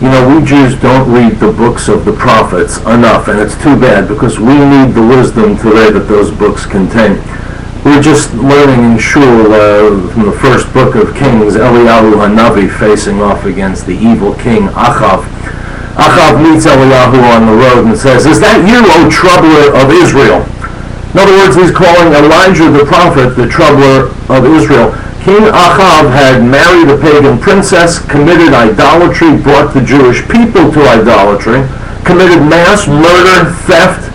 You know, we Jews don't read the books of the prophets enough, and it's too bad because we need the wisdom today that those books contain. We're just learning in shul from the first book of Kings, Eliyahu Hanavi facing off against the evil king Achav. Achav meets Eliyahu on the road and says, "Is that you, O troubler of Israel?" In other words, he's calling Elijah the prophet the troubler of Israel. King Achav had married a pagan princess, committed idolatry, brought the Jewish people to idolatry, committed mass murder, theft,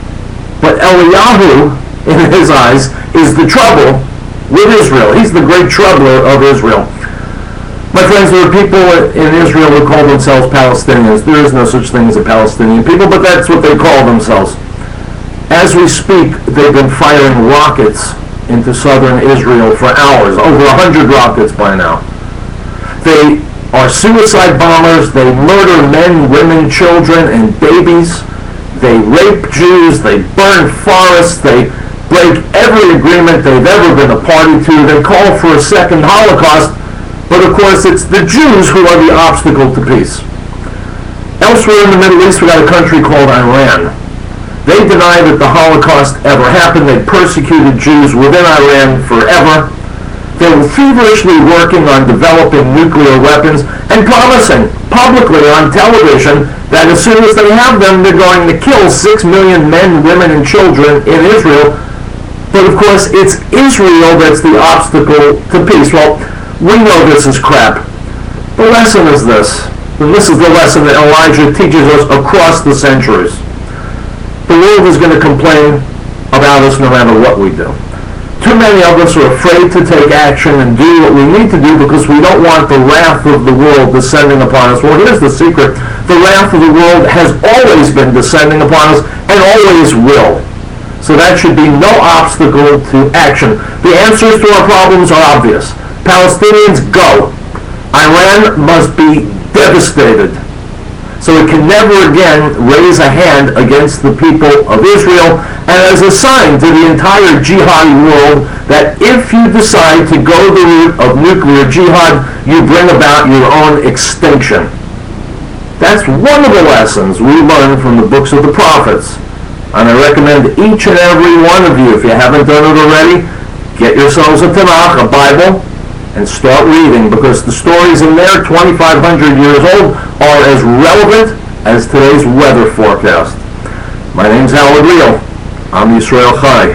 but Eliyahu, in his eyes, is the trouble with Israel. He's the great troubler of Israel. My friends, there are people in Israel who call themselves Palestinians. There is no such thing as a Palestinian people, but that's what they call themselves. As we speak, they've been firing rockets into southern Israel for hours, over 100 rockets by now. They are suicide bombers. They murder men, women, children, and babies. They rape Jews. They burn forests. They break every agreement they've ever been a party to. They call for a second Holocaust, but of course it's the Jews who are the obstacle to peace. Elsewhere in the Middle East, we got a country called Iran. They deny that the Holocaust ever happened. They persecuted Jews within Iran forever. They were feverishly working on developing nuclear weapons and promising publicly on television that as soon as they have them, they're going to kill 6 million men, women, and children in Israel. But of course, it's Israel that's the obstacle to peace. Well, we know this is crap. The lesson is this, and this is the lesson that Elijah teaches us across the centuries. The world is going to complain about us no matter what we do. Too many of us are afraid to take action and do what we need to do because we don't want the wrath of the world descending upon us. Well, here's the secret. The wrath of the world has always been descending upon us and always will. So that should be no obstacle to action. The answers to our problems are obvious. Palestinians, go. Iran must be devastated, so it can never again raise a hand against the people of Israel, and as a sign to the entire jihadi world that if you decide to go the route of nuclear jihad, you bring about your own extinction. That's one of the lessons we learn from the books of the prophets, and I recommend each and every one of you, if you haven't done it already, get yourselves a Tanakh, a Bible, and start reading, because the stories in there, 2,500 years old, are as relevant as today's weather forecast. My name's Riell. I'm Yisrael Chai.